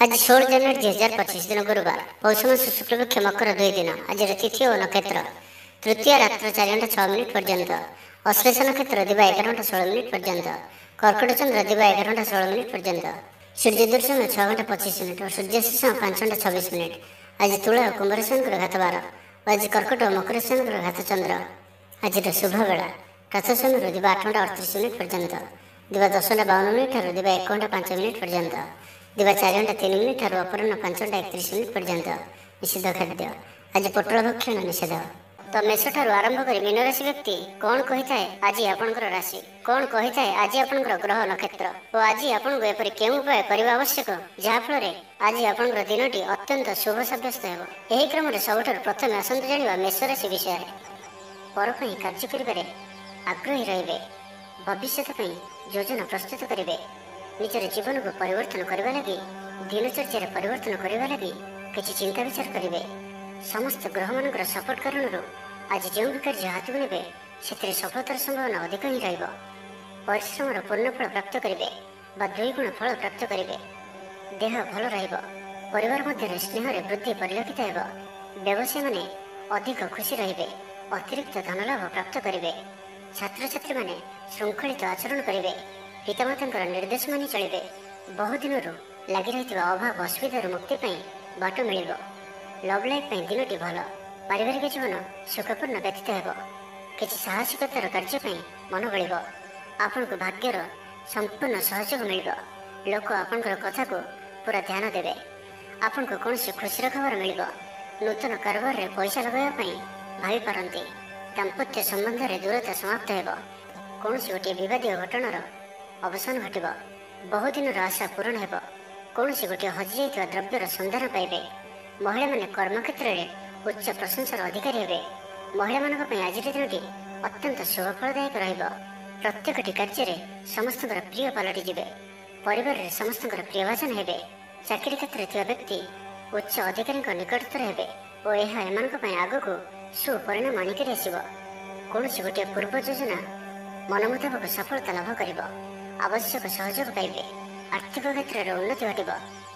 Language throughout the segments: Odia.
आज 16 जनवरी 2025 दिन गुरुवार पौष मास शुक्लपक्ष मकर 2 दिन। आज तिथि और नक्षत्र तृतीय रात्र 4:06 पर्यंत, अश्लेष नक्षत्र दिवा 11:16 पर्यंत, कर्कट चंद्र दिवा 11:16 पर्यंत, सूर्य दर्शन 6:25 और सूर्यास्त 5:26। आज तुला और कुंभ राशि घात 12। आज कर्कट और मकर राशि घात चंद्र। आज शुभ बेला प्रातः समय दिवा 8:38 पर्यंत, दिवा 10:52 दिवा 1:05 पर्यंत, दिवा 4:03 अपराह 5:31 पर्यंत। निषेध खाद्य आज पोटल भक्षण निषेध। तो मेष ठार आरंभ कर मीन राशि व्यक्ति कौन कही थाए आज आपणकर राशि, कौन कही थाए आज आपणकर ग्रह नक्षत्र और आज आपको एपरि केउं उपाय करने आवश्यक जहाँफल आज आपणकर दिनटी अत्यंत शुभ सब्यस्त हो। यही क्रम सबुठ प्रथम आसतु जाना मेष राशि विषय। पर कार्य कर आग्रही रे, भविष्य योजना प्रस्तुत करेंगे, निजर जीवन को परिवर्तन करने लगी दिनचर्या परिवर्तन करने लगी किसी चिंता विचार करेंगे। समस्त ग्रह मान सपोर्ट कारण आज जो भी कार्य हाथ को ने से सफलतार संभावना अधिक ही रहा। परिश्रम पूर्ण फल प्राप्त करेंगे बा द्विगुण फल प्राप्त करेंगे। देह भल रहिबार मध्य स्नेह वृद्धि परिलक्षित हो। व्यवसाय माने अधिक खुशी रे, अतिरिक्त धन लाभ प्राप्त करेंगे। छात्र छात्री माने श्रृंखलित आचरण करेंगे, पितामाता निर्देश मानि चलिए। बहुदिन लगी रही अभाव असुविधार मुक्ति बाट मिल। लव लाइफ दिनटी भल, पारिवारिक जीवन सुखपूर्ण व्यतीत हो। किसी साहसिकतार कार्य मन बल, आपण को भाग्यर संपूर्ण सहयोग मिल। लोक आपणकर कथा को पूरा ध्यान देवे। आपण को कौन खुशी खबर मिल। नूतन कारोबार रे पैसा लगाइबा भावी पारती। दाम्पत्य संबंध में दूरता समाप्त हो। कौन गोटे विवादीय घटनार अवसान घटब। बहुदिन आशा पूरण हो। कौन गोटे हजि जाइଥିବା द्रव्यर सन्धान पाइबे। महिला माने कर्मक्षेत्र में उच्च प्रशंसार अधिकारी हे। महिला मानक आज दिनटी अत्यंत शुभफलदायक रहिबो। प्रत्येकटी कार्य समस्त प्रिय पलटिजे। परिवार में समस्त प्रियभाजन हे। चाकरी क्षेत्र में व्यक्ति उच्च अधिकारी निकटतर हे और यह आग को सुपरिणाम आनिक आसब। कौन गोटे पूर्व योजना मन मुताबक सफलता लाभ कर, आवश्यक सहयोग पाइबे। आर्थिक क्षेत्र में उन्नति घटब।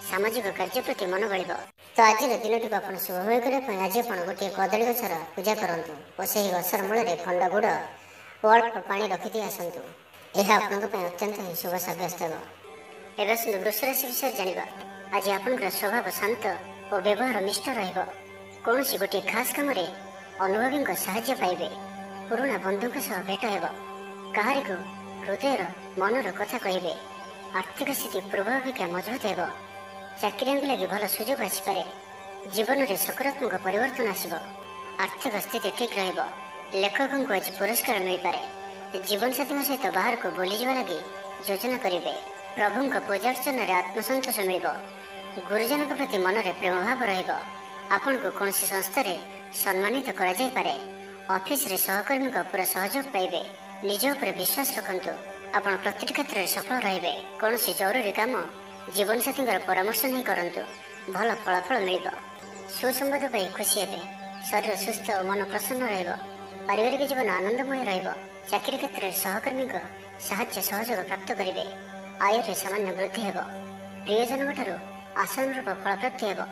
सामाजिक कार्य प्रति मन बल। तो आज दिन टी आप शुभमय करने आज आप गोटे कदली गचर पूजा करूँ और से गचर मूल खंड गुड़ और अल्प पा रखी आसतु। यह आपंक अत्यंत ही शुभ सब्यस्त हो। एवं आसतु वृष राशि विषय जाना। आज आपंकर स्वभाव शांत और व्यवहार मिष्ट रहिबो। कौन गोटे खास कम अनुभवी साहाय्य पाइबे। पुराणा बंधुक सह भेट हो। कहारी को हृदयर मनर कथा कहे। आर्थिक स्थिति पूर्व अपेक्षा मजबूत हो। चाकरी लगी भल सुजोग आसपे। जीवन में सकारात्मक परिवर्तन आसब। आर्थिक स्थिति ठीक रहिबो। लेखकों को आज पुरस्कार मिल पारे। जीवन साथी सहित बाहर को बुली जावा लगी योजना करेंगे। प्रभु पूजा अर्चन में आत्मसंतोष मिल। गुरुजन प्रति मन में प्रेम भाव रहिबो। आपण को कौन संस्था सम्मानित करा जाय पारे। ऑफिस रे सहकर्मी का पूरा सहयोग पाइबे। निज उपर विश्वास रखंतु। आपण प्रत्येक क्षेत्र में सफल रहिबे। कौन जरूरी काम जीवन साथी परामर्श नहीं करंतु, भल फलाफल मिल। सुसंवाद पाई खुशी हे। शरीर सुस्थ और मन प्रसन्न रहिबो। पारिवारिक जीवन आनंदमय रहिबो। चाकरी क्षेत्र में सहकर्मी साहाय्य सहयोग प्राप्त करेंगे। आय रे सामान्य वृद्धि हो। प्रियजन ठारू आशानुरूप फल प्राप्ति हो।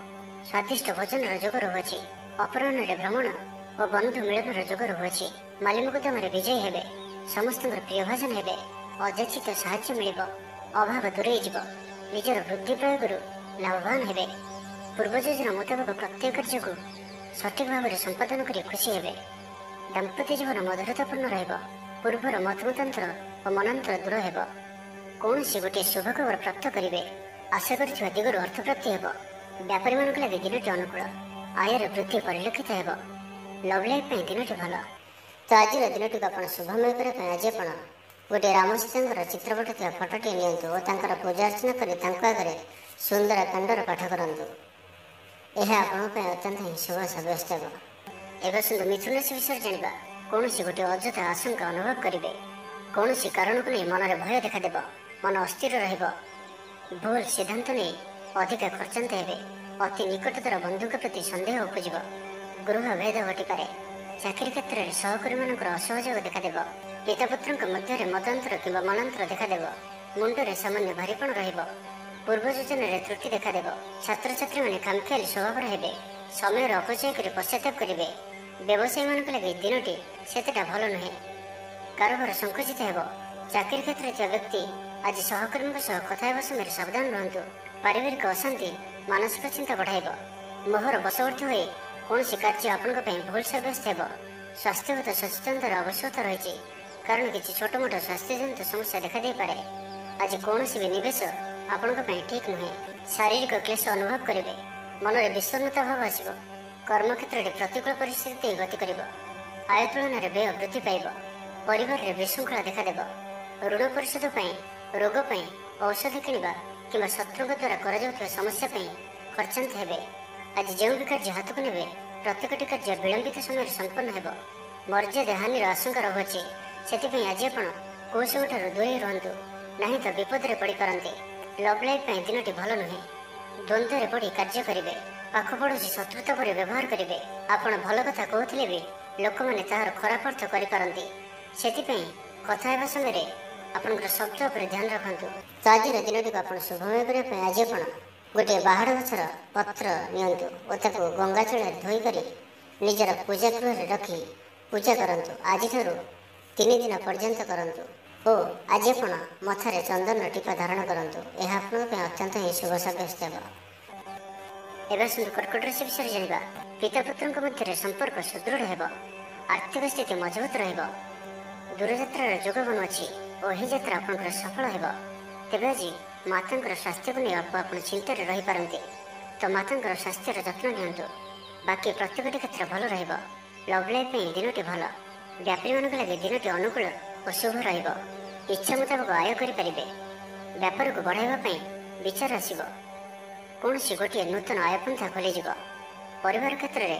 स्वादिष्ट भोजन जोग रहुछि। अपराह्न भ्रमण और बंधु मिलन जोग रहुछि। मालिमुकदम विजय हेबे। समस्त प्रियभाजन हेबे। अयाचित साहाय्य मिल। अभाव दूरे जीव। निजर वृद्धि प्रयोग लाभवान हेबे। पूर्व योजना मुताबक प्रत्येक कार्य को सठिक भाव में संपादन कर खुशी हेबे। दाम्पत्य जीवन मधुरतापूर्ण रहिबो। पूर्वर मतमतांतर और मनांतर दूर हेबो। कौन गोटे शुभ खबर प्राप्त करेंगे। आशा कर दिगरू अर्थ प्राप्ति हेबो। व्यापारी मान लगे दिनटी अनुकूल। आयर वृद्धि परिलक्षित हो। लव लाइफ दिनटी भल। तो आज दिन टी आप शुभमय करने आज आप गोटे राम सीता चित्रपट थी फटोटे नियंतु और पूजा अर्चना कर आगे सुंदर कांडर पाठ करूँ। यह आप अत्यंत ही शुभ सब्यस्त हो। एवं सुंदर मिथुन राशि विषय जाना। कौन गोटे अଯଥା आशंका अनुभव करेंगे। कौन कारण को नहीं मन में भय देखादेव। मन अस्थिर रहिबो। भूल सिद्धांत नहीं अधिक खर्चांत हे। अति निकटतर बंधुक प्रति सन्देह उपज। गृह भेद घटिपे। चाकरी क्षेत्र में सहकर्मी असहयोग देखादेव। पितापुत्र मध्य मतांतर कि मनांतर देखादेव। मुंडे सामान्य भारीपण रहिबो। ପୂର୍ବ ଯୋଜନାରେ ତ୍ରୁଟି ଦେଖାଦେବ। ଛାତ୍ରଛାତ୍ରୀମାନେ ଖାମଖିଆଲି ସ୍ୱଭାବର ହେବେ। ସମୟର ଅପଚୟ କରି ପଶ୍ଚାତାପ କରିବେ। ବ୍ୟବସାୟୀମାନଙ୍କ ଲାଗି ଦିନଟି ସେତେଟା ଭଲ ନୁହେଁ। କାରବାର ସଂକୁଚିତ ହେବ। ଚାକିରି କ୍ଷେତ୍ରରେ ଥିବା ବ୍ୟକ୍ତି ଆଜି ସହକର୍ମୀଙ୍କ ସହ କଥା ହେବା ସମୟରେ ସାବଧାନ ରୁହନ୍ତୁ। ପାରିବାରିକ ଅଶାନ୍ତି ମାନସିକ ଚିନ୍ତା ବଢ଼ାଇବ। ମୋହର ବଶବର୍ତ୍ତୀ ହୋଇ କୌଣସି କାର୍ଯ୍ୟ ଆପଣଙ୍କ ପାଇଁ ଭୁଲ ସାବ୍ୟସ୍ତ ହେବ। ସ୍ୱାସ୍ଥ୍ୟଗତ ସଚେତନତାର ଆବଶ୍ୟକତା ରହିଛି, କାରଣ କିଛି ଛୋଟମୋଟ ସ୍ୱାସ୍ଥ୍ୟଜନିତ ସମସ୍ୟା ଦେଖାଦେଇପାରେ। ଆଜି କୌଣସି ବି ନିବେଶ ଆପଣଙ୍କ ପାଇଁ ଠିକ୍ ନୁହେଁ। ଶାରୀରିକ କ୍ଲେଶ ଅନୁଭବ କରିବେ। ମନରେ ବିଷଣ୍ଣତା ଭାବ ଆସିବ। କର୍ମକ୍ଷେତ୍ରରେ ପ୍ରତିକୂଳ ପରିସ୍ଥିତି ଦେଇ ଗତି କରିବ। ଆୟ ତୁଳନାରେ ବ୍ୟୟ ବୃଦ୍ଧି ପାଇବ। ପରିବାରରେ ବିଶୃଙ୍ଖଳା ଦେଖାଦେବ। ଋଣ ପରିଶୋଧ ପାଇଁ, ରୋଗ ପାଇଁ, ଔଷଧ କିଣିବା କିମ୍ବା ଶତ୍ରୁଙ୍କ ଦ୍ୱାରା କରାଯାଉଥିବା ସମସ୍ୟା ପାଇଁ ଖର୍ଚ୍ଚାନ୍ତ ହେବେ। ଆଜି ଯେଉଁ ବି କାର୍ଯ୍ୟ ହାତକୁ ନେବେ, ପ୍ରତ୍ୟେକଟି କାର୍ଯ୍ୟ ବିଳମ୍ବିତ ସମୟରେ ସମ୍ପନ୍ନ ହେବ। ମର୍ଯ୍ୟାଦା ହାନିର ଆଶଙ୍କା ରହୁଅଛି। ସେଥିପାଇଁ ଆଜି ଆପଣ କୌଶଳଠାରୁ ଦୂରେଇ ରୁହନ୍ତୁ, ନାହିଁ ତ ବିପଦରେ ପଡ଼ିପାରନ୍ତି। ଲଭ୍ ଲାଇଫ୍ ପାଇଁ ଦିନଟି ଭଲ ନୁହେଁ। ଦ୍ୱନ୍ଦ୍ୱରେ ପଡ଼ି କାର୍ଯ୍ୟ କରିବେ। ପାଖ ପଡ଼ୋଶୀ ଶତ୍ରୁତା ପରି ବ୍ୟବହାର କରିବେ। ଆପଣ ଭଲ କଥା କହୁଥିଲେ ବି ଲୋକମାନେ ତାହାର ଖରାପ ଅର୍ଥ କରିପାରନ୍ତି। ସେଥିପାଇଁ କଥା ହେବା ସମୟରେ ଆପଣଙ୍କର ଶବ୍ଦ ଉପରେ ଧ୍ୟାନ ରଖନ୍ତୁ। ତ ଆଜିର ଦିନଟିକୁ ଆପଣ ଶୁଭମୟ କରିବା ପାଇଁ ଆଜି ଆପଣ ଗୋଟିଏ ବାହାଡ଼ ଗଛର ପତ୍ର ନିଅନ୍ତୁ ଓ ତାକୁ ଗଙ୍ଗା ଜଳରେ ଧୋଇ କରି ନିଜର ପୂଜା ଗୃହରେ ରଖି ପୂଜା କରନ୍ତୁ। ଆଜିଠାରୁ 3 ଦିନ ପର୍ଯ୍ୟନ୍ତ କରନ୍ତୁ ଓ ଆଜି ଆପଣ ମଥାରେ ଚନ୍ଦନର ଟିପା ଧାରଣ କରନ୍ତୁ। ଏହା ଆପଣଙ୍କ ପାଇଁ ଅତ୍ୟନ୍ତ ହିଁ ଶୁଭ ସାବ୍ୟସ୍ତ ହେବ। ଏବେ ଆସନ୍ତୁ କର୍କଟ ରାଶି ବିଷୟରେ ଜାଣିବା। ପିତାପୁତ୍ରଙ୍କ ମଧ୍ୟରେ ସମ୍ପର୍କ ସୁଦୃଢ଼ ହେବ। ଆର୍ଥିକ ସ୍ଥିତି ମଜବୁତ ରହିବ। ଦୂରଯାତ୍ରାର ଯୋଗ ବନୁଅଛି ଓ ଏହି ଯାତ୍ରା ଆପଣଙ୍କର ସଫଳ ହେବ। ତେବେ ଆଜି ମାତାଙ୍କର ସ୍ୱାସ୍ଥ୍ୟକୁ ନେଇ ଆପଣ ଚିନ୍ତାରେ ରହିପାରନ୍ତି, ତ ମାତାଙ୍କର ସ୍ୱାସ୍ଥ୍ୟର ଯତ୍ନ ନିଅନ୍ତୁ। ବାକି ପ୍ରତ୍ୟେକଟି କ୍ଷେତ୍ର ଭଲ ରହିବ। ଲଭ୍ ଲାଇଫ୍ ପାଇଁ ଦିନଟି ଭଲ। ବ୍ୟାପାରୀମାନଙ୍କ ଲାଗି ଦିନଟି ଅନୁକୂଳ ଓ ଶୁଭ ରହିବ। ଇଚ୍ଛା ମୁତାବକ ଆୟ କରିପାରିବେ। ବ୍ୟାପାରକୁ ବଢ଼ାଇବା ପାଇଁ ବିଚାର ଆସିବ। କୌଣସି ଗୋଟିଏ ନୂତନ ଆୟପନ୍ଥା ଖୋଲିଯିବ। ପରିବାର କ୍ଷେତ୍ରରେ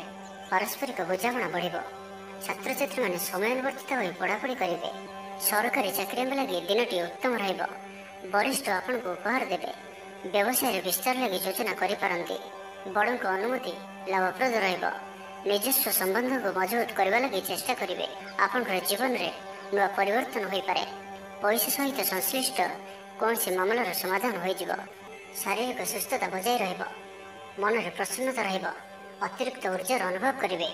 ପାରସ୍ପରିକ ବୁଝାମଣା ବଢ଼ିବ। ଛାତ୍ରଛାତ୍ରୀମାନେ ସମୟାନୁବର୍ତ୍ତିତ ହୋଇ ପଢ଼ାପଢ଼ି କରିବେ। ସରକାରୀ ଚାକିରିଙ୍କ ଲାଗି ଦିନଟି ଉତ୍ତମ ରହିବ। ବରିଷ୍ଠ ଆପଣଙ୍କୁ ଉପହାର ଦେବେ। ବ୍ୟବସାୟରେ ବିସ୍ତାର ଲାଗି ଯୋଜନା କରିପାରନ୍ତି। ବଡ଼ଙ୍କ ଅନୁମତି ଲାଭପ୍ରଦ ରହିବ। ନିଜସ୍ୱ ସମ୍ବନ୍ଧକୁ ମଜବୁତ କରିବା ଲାଗି ଚେଷ୍ଟା କରିବେ। ଆପଣଙ୍କର ଜୀବନରେ ନୂଆ ପରିବର୍ତ୍ତନ ହୋଇପାରେ। ପଇସା ସହିତ ସଂଶ୍ଳିଷ୍ଟ କୌଣସି ମାମଲାର ସମାଧାନ ହୋଇଯିବ। ଶାରୀରିକ ସୁସ୍ଥତା ବଜାୟ ରହିବ। ମନରେ ପ୍ରସନ୍ନତା ରହିବ। ଅତିରିକ୍ତ ଉର୍ଜାର ଅନୁଭବ କରିବେ।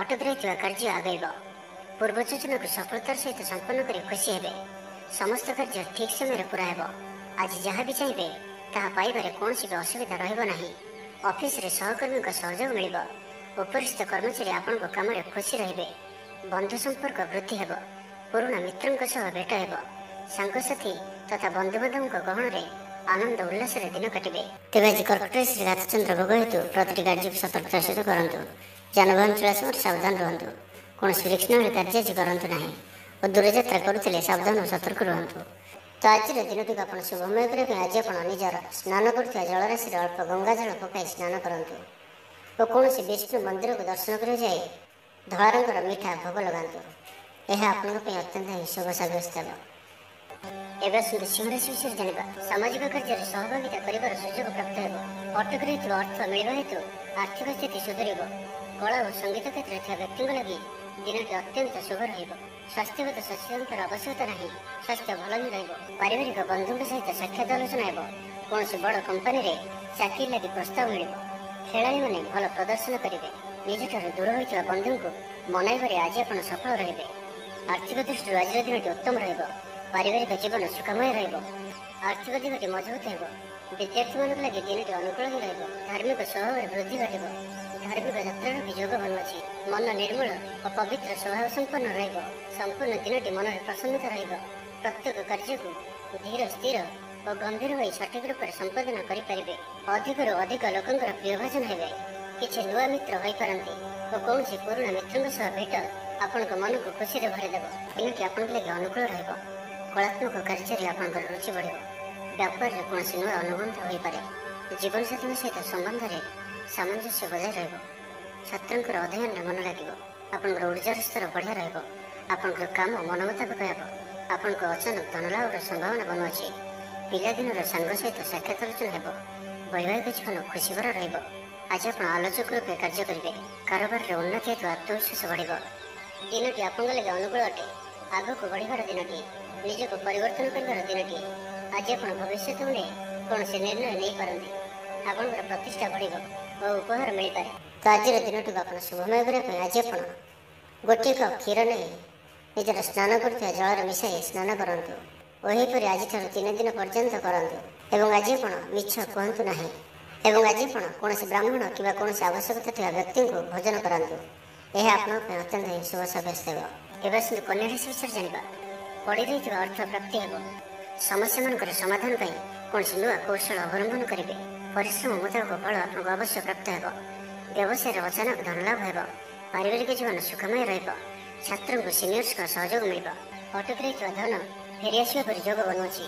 ଅଟକି ରହିଥିବା କାର୍ଯ୍ୟ ଆଗେଇବ। ପୂର୍ବ ଯୋଜନାକୁ ସଫଳତାର ସହିତ ସମ୍ପନ୍ନ କରି ଖୁସି ହେବେ। ସମସ୍ତ କାର୍ଯ୍ୟ ଠିକ୍ ସମୟରେ ପୁରା ହେବ। ଆଜି ଯାହା ବି ଚାହିଁବେ ତାହା ପାଇବାରେ କୌଣସି ବି ଅସୁବିଧା ରହିବ ନାହିଁ। ଅଫିସରେ ସହକର୍ମୀଙ୍କ ସହଯୋଗ ମିଳିବ। ଉପରିସ୍ଥ କର୍ମଚାରୀ ଆପଣଙ୍କ କାମରେ ଖୁସି ରହିବେ। ବନ୍ଧୁ ସମ୍ପର୍କ ବୃଦ୍ଧି ହେବ। ପୁରୁଣା ମିତ୍ରଙ୍କ ସହ ଭେଟ ହେବ। ସାଙ୍ଗସାଥି ତଥା ବନ୍ଧୁବାନ୍ଧବଙ୍କ ଗହଣରେ ଆନନ୍ଦ ଉଲ୍ଲାସରେ ଦିନ କାଟିବେ। ତେବେ ଆଜି କର୍କଟ ରାଶିରେ ରାତଚନ୍ଦ୍ର ଭୋଗ ହେତୁ ପ୍ରତିଟି କାର୍ଯ୍ୟକୁ ସତର୍କତାର ସହିତ କରନ୍ତୁ। ଯାନବାହନ ଚଳା ସମୟରେ ସାବଧାନ ରୁହନ୍ତୁ। କୌଣସି ରିକ୍ସନୀୟ କାର୍ଯ୍ୟ ଆଜି କରନ୍ତୁ ନାହିଁ ଓ ଦୂରଯାତ୍ରା କରୁଥିଲେ ସାବଧାନ ଓ ସତର୍କ ରୁହନ୍ତୁ। ତ ଆଜିର ଦିନଟିକୁ ଆପଣ ଶୁଭମୟ କରିବା ପାଇଁ ଆଜି ଆପଣ ନିଜର ସ୍ନାନ କରୁଥିବା ଜଳରାଶିରେ ଅଳ୍ପ ଗଙ୍ଗା ଜଳ ପକାଇ ସ୍ନାନ କରନ୍ତୁ ଓ କୌଣସି ବିଷ୍ଣୁ ମନ୍ଦିରକୁ ଦର୍ଶନ କରିବା ଯାଇ ଧଳା ରଙ୍ଗର ମିଠା ଭୋଗ ଲଗାନ୍ତୁ। ଏହା ଆପଣଙ୍କ ପାଇଁ ଅତ୍ୟନ୍ତ ହିଁ ଶୁଭ ସାବ୍ୟସ୍ତ ହେବ। ଏବେ ଆସନ୍ତୁ ସିଂହ ରାଶି ବିଷୟରେ ଜାଣିବା। ସାମାଜିକ କାର୍ଯ୍ୟରେ ସହଭାଗିତା କରିବାର ସୁଯୋଗ ପ୍ରାପ୍ତ ହେବ। ଅଟକି ରହିଥିବା ଅର୍ଥ ମିଳିବା ହେତୁ ଆର୍ଥିକ ସ୍ଥିତି ସୁଧରିବ। କଳା ଓ ସଙ୍ଗୀତ କ୍ଷେତ୍ରରେ ଥିବା ବ୍ୟକ୍ତିଙ୍କ ଲାଗି ଦିନଟି ଅତ୍ୟନ୍ତ ଶୁଭ ରହିବ। ସ୍ୱାସ୍ଥ୍ୟଗତ ସଚେତନତାର ଆବଶ୍ୟକତା ନାହିଁ। ସ୍ୱାସ୍ଥ୍ୟ ଭଲ ହିଁ ରହିବ। ପାରିବାରିକ ବନ୍ଧୁଙ୍କ ସହିତ ସାକ୍ଷାତ ଆଲୋଚନା ହେବ। କୌଣସି ବଡ଼ କମ୍ପାନୀରେ ଚାକିରି ଲାଗି ପ୍ରସ୍ତାବ ମିଳିବ। ଖେଳାଳିମାନେ ଭଲ ପ୍ରଦର୍ଶନ କରିବେ। ନିଜଠାରୁ ଦୂର ହୋଇଥିବା ବନ୍ଧୁଙ୍କୁ ମନାଇବାରେ ଆଜି ଆପଣ ସଫଳ ରହିବେ। ଆର୍ଥିକ ଦୃଷ୍ଟିରୁ ଆଜିର ଦିନଟି ଉତ୍ତମ ରହିବ। ପାରିବାରିକ ଜୀବନ ସୁଖମୟ ରହିବ। ଆର୍ଥିକ ଦିଗଟି ମଜବୁତ ହେବ। ବିଦ୍ୟାର୍ଥୀମାନଙ୍କ ଲାଗି ଦିନଟି ଅନୁକୂଳ ହିଁ ରହିବ। ଧାର୍ମିକ ସ୍ୱଭାବରେ ବୃଦ୍ଧି ଘଟିବ। ଧାର୍ମିକ ଯାତ୍ରାର ବି ଯୋଗ ବନୁଅଛି। ମନ ନିର୍ମଳ ଓ ପବିତ୍ର ସ୍ୱଭାବ ସମ୍ପନ୍ନ ରହିବ। ସମ୍ପୂର୍ଣ୍ଣ ଦିନଟି ମନରେ ପ୍ରସନ୍ନତା ରହିବ। ପ୍ରତ୍ୟେକ କାର୍ଯ୍ୟକୁ ଧୀର ସ୍ଥିର ଓ ଗମ୍ଭୀର ହୋଇ ସଠିକ ରୂପରେ ସମ୍ପାଦନ କରିପାରିବେ। ଅଧିକରୁ ଅଧିକ ଲୋକଙ୍କର ପ୍ରିୟଭାଜନ ହେବେ। କିଛି ନୂଆ ମିତ୍ର ହୋଇପାରନ୍ତି ଓ କୌଣସି ପୁରୁଣା ମିତ୍ରଙ୍କ ସହ ଭେଟ ଆପଣଙ୍କ ମନକୁ ଖୁସିରେ ଭରିଦେବ। ଦିନଟି ଆପଣଙ୍କ ଲାଗି ଅନୁକୂଳ ରହିବ। କଳାତ୍ମକ କାର୍ଯ୍ୟରେ ଆପଣଙ୍କର ରୁଚି ବଢ଼ିବ। ବ୍ୟାପାରରେ କୌଣସି ନୂଆ ଅନୁବନ୍ଧ ହୋଇପାରେ। ଜୀବନସାଥୀଙ୍କ ସହିତ ସମ୍ବନ୍ଧରେ ସାମଞ୍ଜସ୍ୟ ବଜାୟ ରହିବ। ଛାତ୍ରଙ୍କର ଅଧ୍ୟୟନରେ ମନ ଲାଗିବ। ଆପଣଙ୍କର ଉର୍ଜାର ସ୍ତର ବଢ଼ିଆ ରହିବ। ଆପଣଙ୍କର କାମ ମନ ମୁତାବକ ହେବ। ଆପଣଙ୍କ ଅଚାନକ ଧନଲାଭର ସମ୍ଭାବନା ବନୁଅଛି। ପିଲାଦିନର ସାଙ୍ଗ ସହିତ ସାକ୍ଷାତ ଆଲୋଚନା ହେବ। ବୈବାହିକ ଜୀବନ ଖୁସିଭରା ରହିବ। ଆଜି ଆପଣ ଆଲୋଚକ ରୂପେ କାର୍ଯ୍ୟ କରିବେ। କାରବାରରେ ଉନ୍ନତି ହେତୁ ଆତ୍ମବିଶ୍ୱାସ ବଢ଼ିବ। ଦିନଟି ଆପଣଙ୍କ ଲାଗି ଅନୁକୂଳ ଅଟେ। ଆଗକୁ ବଢ଼ିବାର ଦିନଟି, ନିଜକୁ ପରିବର୍ତ୍ତନ କରିବାର ଦିନଟି। ଆଜି ଆପଣ ଭବିଷ୍ୟତକୁ ନେଇ କୌଣସି ନିର୍ଣ୍ଣୟ ନେଇପାରନ୍ତି। ଆପଣଙ୍କର ପ୍ରତିଷ୍ଠା ବଢ଼ିବ ଓ ଉପହାର ମିଳିପାରେ। ତ ଆଜିର ଦିନଟିକୁ ଆପଣ ଶୁଭମୟ କରିବା ପାଇଁ ଆଜି ଆପଣ ଗୋଟିଏ କପ୍ କ୍ଷୀର ନେଇ ନିଜର ସ୍ନାନ କରୁଥିବା ଜଳରେ ମିଶାଇ ସ୍ନାନ କରନ୍ତୁ ଓ ଏହିପରି ଆଜିଠାରୁ 3 ଦିନ ପର୍ଯ୍ୟନ୍ତ କରନ୍ତୁ। ଏବଂ ଆଜି ଆପଣ ମିଛ କୁହନ୍ତୁ ନାହିଁ। ଏବଂ ଆଜି ଆପଣ କୌଣସି ବ୍ରାହ୍ମଣ କିମ୍ବା କୌଣସି ଆବଶ୍ୟକତା ଥିବା ବ୍ୟକ୍ତିଙ୍କୁ ଭୋଜନ କରାନ୍ତୁ। ଏହା ଆପଣଙ୍କ ପାଇଁ ଅତ୍ୟନ୍ତ ହିଁ ଶୁଭ ସାବ୍ୟସ୍ତ ହେବ। ଏବେ ଆସନ୍ତୁ କନ୍ୟା ରାଶି ବିଷୟରେ ଜାଣିବା। ପଡ଼ି ରହିଥିବା ଅର୍ଥ ପ୍ରାପ୍ତି ହେବ। ସମସ୍ୟାମାନଙ୍କର ସମାଧାନ ପାଇଁ କୌଣସି ନୂଆ କୌଶଳ ଅବଲମ୍ବନ କରିବେ। ପରିଶ୍ରମ ମୁତାବକ ଫଳ ଆପଣଙ୍କୁ ଅବଶ୍ୟ ପ୍ରାପ୍ତ ହେବ। ବ୍ୟବସାୟରେ ଅଚାନକ ଧନଲାଭ ହେବ। ପାରିବାରିକ ଜୀବନ ସୁଖମୟ ରହିବ। ଛାତ୍ରଙ୍କୁ ସିନିୟର୍ସଙ୍କ ସହଯୋଗ ମିଳିବ। ଅଟକି ରହିଥିବା ଧନ ଫେରିଆସିବା ପରି ଯୋଗ ବନୁଅଛି।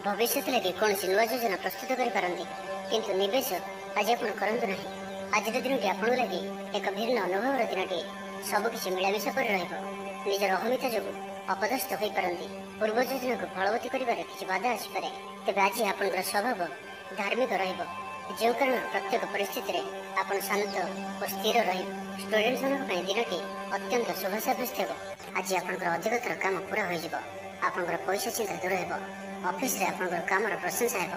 ଭବିଷ୍ୟତ ଲାଗି କୌଣସି ନୂଆ ଯୋଜନା ପ୍ରସ୍ତୁତ କରିପାରନ୍ତି, କିନ୍ତୁ ନିବେଶ ଆଜି ଆପଣ କରନ୍ତୁ ନାହିଁ। ଆଜିର ଦିନଟି ଆପଣଙ୍କ ଲାଗି ଏକ ଭିନ୍ନ ଅନୁଭବର ଦିନଟିଏ। ସବୁକିଛି ମିଳାମିଶା କରି ରହିବ। ନିଜର ଅହମିକା ଯୋଗୁଁ ଅପଦସ୍ଥ ହୋଇପାରନ୍ତି। ପୂର୍ବ ଯୋଜନାକୁ ଫଳବତୀ କରିବାରେ କିଛି ବାଧା ଆସିପାରେ। ତେବେ ଆଜି ଆପଣଙ୍କର ସ୍ୱଭାବ ଧାର୍ମିକ ରହିବ, ଯେଉଁ କାରଣରୁ ପ୍ରତ୍ୟେକ ପରିସ୍ଥିତିରେ ଆପଣ ଶାନ୍ତ ଓ ସ୍ଥିର ରହିବେ। ଷ୍ଟୁଡେଣ୍ଟମାନଙ୍କ ପାଇଁ ଦିନଟି ଅତ୍ୟନ୍ତ ଶୁଭ ସାବ୍ୟସ୍ତ ହେବ। ଆଜି ଆପଣଙ୍କର ଅଧିକତର କାମ ପୁରା ହୋଇଯିବ। ଆପଣଙ୍କର ପଇସା ଚିନ୍ତା ଦୂର ହେବ। ଅଫିସରେ ଆପଣଙ୍କର କାମର ପ୍ରଶଂସା ହେବ।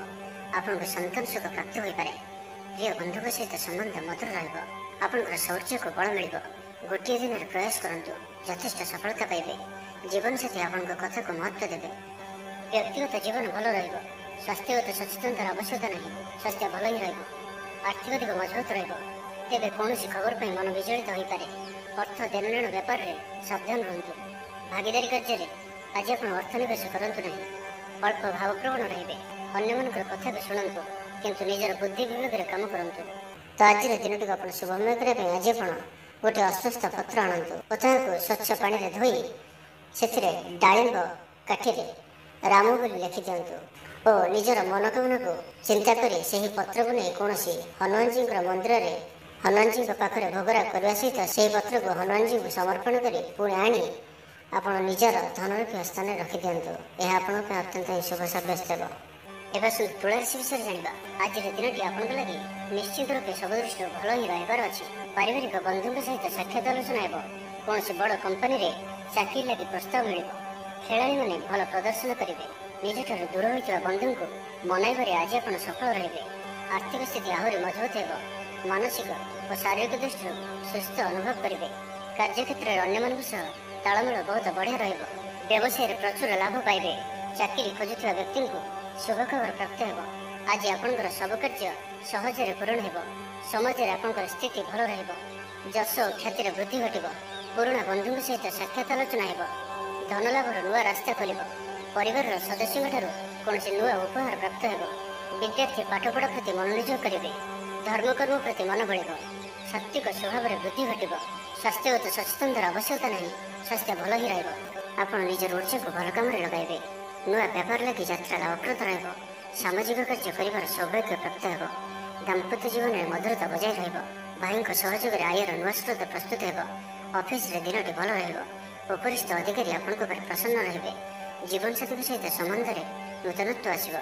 ଆପଣଙ୍କୁ ସନ୍ତାନ ସୁଖ ପ୍ରାପ୍ତ ହୋଇପାରେ। ପ୍ରିୟ ବନ୍ଧୁଙ୍କ ସହିତ ସମ୍ବନ୍ଧ ମଧୁର ରହିବ। ଆପଣଙ୍କର ଶୌର୍ଯ୍ୟକୁ ବଳ ମିଳିବ। ଗୋଟିଏ ଦିନରେ ପ୍ରୟାସ କରନ୍ତୁ, ଯଥେଷ୍ଟ ସଫଳତା ପାଇବେ। ଜୀବନସାଥୀ ଆପଣଙ୍କ କଥାକୁ ମହତ୍ତ୍ୱ ଦେବେ। ବ୍ୟକ୍ତିଗତ ଜୀବନ ଭଲ ରହିବ। ସ୍ୱାସ୍ଥ୍ୟଗତ ସଚେତନତାର ଆବଶ୍ୟକତା ନାହିଁ। ସ୍ୱାସ୍ଥ୍ୟ ଭଲ ହିଁ ରହିବ। ଆର୍ଥିକ ଦିଗ ମଜବୁତ ରହିବ। ତେବେ କୌଣସି ଖବର ପାଇଁ ମନ ବିଚଳିତ ହୋଇପାରେ। ଅର୍ଥ ଦେଣନେଣ ବ୍ୟାପାରରେ ସାବଧାନ ରୁହନ୍ତୁ। ଭାଗିଦାରୀ କାର୍ଯ୍ୟରେ ଆଜି ଆପଣ ଅର୍ଥ ନିବେଶ କରନ୍ତୁ ନାହିଁ। ଅଳ୍ପ ଭାବପ୍ରବଣ ରହିବେ। ଅନ୍ୟମାନଙ୍କର କଥାକୁ ଶୁଣନ୍ତୁ, କିନ୍ତୁ ନିଜର ବୁଦ୍ଧି ବିବେକରେ କାମ କରନ୍ତୁ। ତ ଆଜିର ଦିନଟିକୁ ଆପଣ ଶୁଭମୟ କରିବା ପାଇଁ ଆଜି ଆପଣ ଗୋଟିଏ ଅଶ୍ୱସ୍ଥ ପତ୍ର ଆଣନ୍ତୁ ଓ ତାହାକୁ ସ୍ୱଚ୍ଛ ପାଣିରେ ଧୋଇ ସେଥିରେ ଡାଳିମ୍ବ କାଠିରେ ରାମ ବୋଲି ଲେଖିଦିଅନ୍ତୁ ଓ ନିଜର ମନୋକାମନାକୁ ଚିନ୍ତା କରି ସେହି ପତ୍ରକୁ ନେଇ କୌଣସି ହନୁମାନଜୀଙ୍କର ମନ୍ଦିରରେ ହନୁମାନଜୀଙ୍କ ପାଖରେ ଭୋଗରାଗ କରିବା ସହିତ ସେହି ପତ୍ରକୁ ହନୁମାନଜୀଙ୍କୁ ସମର୍ପଣ କରି ପୁଣି ଆଣି ଆପଣ ନିଜର ଧନ ରଖିବା ସ୍ଥାନରେ ରଖିଦିଅନ୍ତୁ। ଏହା ଆପଣଙ୍କ ପାଇଁ ଅତ୍ୟନ୍ତ ହିଁ ଶୁଭ ସାବ୍ୟସ୍ତ ହେବ। ଏବେ ଆସନ୍ତୁ ତୁଳା ରାଶି ବିଷୟରେ ଜାଣିବା। ଆଜିର ଦିନଟି ଆପଣଙ୍କ ଲାଗି ନିଶ୍ଚିତ ରୂପେ ସବୁ ଦୃଷ୍ଟିରୁ ଭଲ ହିଁ ରହିବାର ଅଛି। ପାରିବାରିକ ବନ୍ଧୁଙ୍କ ସହିତ ସାକ୍ଷାତ ଆଲୋଚନା ହେବ। କୌଣସି ବଡ଼ କମ୍ପାନୀରେ ଚାକିରି ଲାଗି ପ୍ରସ୍ତାବ ମିଳିବ। ଖେଳାଳିମାନେ ଭଲ ପ୍ରଦର୍ଶନ କରିବେ। ନିଜଠାରୁ ଦୂର ହୋଇଥିବା ବନ୍ଧୁଙ୍କୁ ମନାଇବାରେ ଆଜି ଆପଣ ସଫଳ ରହିବେ। ଆର୍ଥିକ ସ୍ଥିତି ଆହୁରି ମଜବୁତ ହେବ। ମାନସିକ ଓ ଶାରୀରିକ ଦୃଷ୍ଟିରୁ ସୁସ୍ଥ ଅନୁଭବ କରିବେ। କାର୍ଯ୍ୟକ୍ଷେତ୍ରରେ ଅନ୍ୟମାନଙ୍କ ସହ ତାଳମେଳ ବହୁତ ବଢ଼ିଆ ରହିବ। ବ୍ୟବସାୟରେ ପ୍ରଚୁର ଲାଭ ପାଇବେ। ଚାକିରି ଖୋଜୁଥିବା ବ୍ୟକ୍ତିଙ୍କୁ ଶୁଭ ଖବର ପ୍ରାପ୍ତ ହେବ। ଆଜି ଆପଣଙ୍କର ସବୁ କାର୍ଯ୍ୟ ସହଜରେ ପୂରଣ ହେବ। ସମାଜରେ ଆପଣଙ୍କର ସ୍ଥିତି ଭଲ ରହିବ। ଯଶ ଓ ଖ୍ୟାତିର ବୃଦ୍ଧି ଘଟିବ। ପୁରୁଣା ବନ୍ଧୁଙ୍କ ସହିତ ସାକ୍ଷାତ ଆଲୋଚନା ହେବ। ଧନଲାଭର ନୂଆ ରାସ୍ତା ଖୋଲିବ। ପରିବାରର ସଦସ୍ୟଙ୍କଠାରୁ କୌଣସି ନୂଆ ଉପହାର ପ୍ରାପ୍ତ ହେବ। ବିଦ୍ୟାର୍ଥୀ ପାଠପଢ଼ା ପ୍ରତି ମନୋନିଯୋଗ କରିବେ। ଧର୍ମକର୍ମ ପ୍ରତି ମନ ବଳିବ। ସାତ୍ତ୍ୱିକ ସ୍ୱଭାବରେ ବୃଦ୍ଧି ଘଟିବ। ସ୍ୱାସ୍ଥ୍ୟଗତ ସଚେତନତାର ଆବଶ୍ୟକତା ନାହିଁ। ସ୍ୱାସ୍ଥ୍ୟ ଭଲ ହିଁ ରହିବ। ଆପଣ ନିଜର ଉର୍ଜାକୁ ଭଲ କାମରେ ଲଗାଇବେ। ନୂଆ ବ୍ୟାପାର ଲାଗି ଯାତ୍ରା ଲାଭପ୍ରଦ ରହିବ। ସାମାଜିକ କାର୍ଯ୍ୟ କରିବାର ସୌଭାଗ୍ୟ ପ୍ରାପ୍ତ ହେବ। ଦାମ୍ପତ୍ୟ ଜୀବନରେ ମଧୁରତା ବଜାୟ ରହିବ। ଭାଇଙ୍କ ସହଯୋଗରେ ଆୟର ନୂଆ ସ୍ରୋତ ପ୍ରସ୍ତୁତ ହେବ। ଅଫିସରେ ଦିନଟି ଭଲ ରହିବ। ଉପରିସ୍ଥ ଅଧିକାରୀ ଆପଣଙ୍କ ଉପରେ ପ୍ରସନ୍ନ ରହିବେ। ଜୀବନସାଥୀଙ୍କ ସହିତ ସମ୍ବନ୍ଧରେ ନୂତନତ୍ୱ ଆସିବ।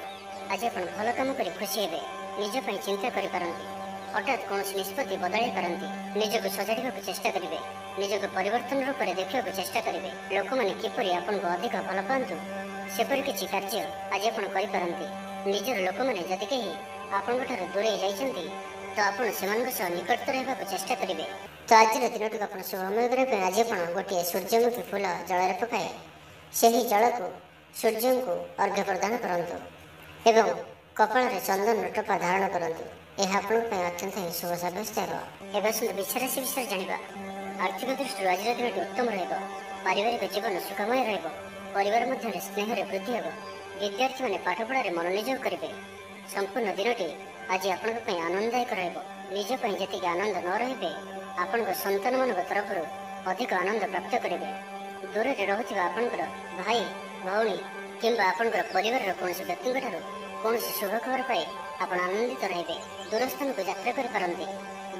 ଆଜି ଆପଣ ଭଲ କାମ କରି ଖୁସି ହେବେ। ନିଜ ପାଇଁ ଚିନ୍ତା କରିପାରନ୍ତି। ହଠାତ୍ କୌଣସି ନିଷ୍ପତ୍ତି ବଦଳାଇ ପାରନ୍ତି। ନିଜକୁ ସଜାଡ଼ିବାକୁ ଚେଷ୍ଟା କରିବେ। ନିଜକୁ ପରିବର୍ତ୍ତନ ରୂପରେ ଦେଖିବାକୁ ଚେଷ୍ଟା କରିବେ। ଲୋକମାନେ କିପରି ଆପଣଙ୍କୁ ଅଧିକ ଭଲ ପାଆନ୍ତୁ, ସେପରି କିଛି କାର୍ଯ୍ୟ ଆଜି ଆପଣ କରିପାରନ୍ତି। ନିଜର ଲୋକମାନେ ଯଦି କେହି ଆପଣଙ୍କଠାରୁ ଦୂରେଇ ଯାଇଛନ୍ତି, ତ ଆପଣ ସେମାନଙ୍କ ସହ ନିକଟତର ହେବାକୁ ଚେଷ୍ଟା କରିବେ। ତ ଆଜିର ଦିନଟିକୁ ଆପଣ ଶୁଭମୟ କରିବା ପାଇଁ ଆଜି ଆପଣ ଗୋଟିଏ ସୂର୍ଯ୍ୟମୁଖୀ ଫୁଲ ଜଳରେ ପକାଇ ସେହି ଜଳକୁ ସୂର୍ଯ୍ୟଙ୍କୁ ଅର୍ଘ୍ୟ ପ୍ରଦାନ କରନ୍ତୁ ଏବଂ କପାଳରେ ଚନ୍ଦନର ଟୋପା ଧାରଣ କରନ୍ତୁ। ଏହା ଆପଣଙ୍କ ପାଇଁ ଅତ୍ୟନ୍ତ ହିଁ ଶୁଭ ସାବ୍ୟସ୍ତ ହେବ। ଏବେ ଆସନ୍ତୁ ବୃଷ ରାଶି ବିଷୟରେ ଜାଣିବା। ଆର୍ଥିକ ଦୃଷ୍ଟିରୁ ଆଜିର ଦିନଟି ଉତ୍ତମ ରହିବ। ପାରିବାରିକ ଜୀବନ ସୁଖମୟ ରହିବ। ପରିବାର ମଧ୍ୟରେ ସ୍ନେହରେ ବୃଦ୍ଧି ହେବ। ବିଦ୍ୟାର୍ଥୀମାନେ ପାଠପଢ଼ାରେ ମନୋନିଯୋଗ କରିବେ। ସମ୍ପୂର୍ଣ୍ଣ ଦିନଟି ଆଜି ଆପଣଙ୍କ ପାଇଁ ଆନନ୍ଦଦାୟକ ରହିବ। ନିଜ ପାଇଁ ଯେତିକି ଆନନ୍ଦ ନ ରହିବେ, ଆପଣଙ୍କ ସନ୍ତାନମାନଙ୍କ ତରଫରୁ ଅଧିକ ଆନନ୍ଦ ପ୍ରାପ୍ତ କରିବେ। ଦୂରରେ ରହୁଥିବା ଆପଣଙ୍କର ଭାଇ ଭଉଣୀ କିମ୍ବା ଆପଣଙ୍କର ପରିବାରର କୌଣସି ବ୍ୟକ୍ତିଙ୍କଠାରୁ କୌଣସି ଶୁଭ ଖବର ପାଇ ଆପଣ ଆନନ୍ଦିତ ରହିବେ। ଦୂରସ୍ଥାନକୁ ଯାତ୍ରା କରିପାରନ୍ତି।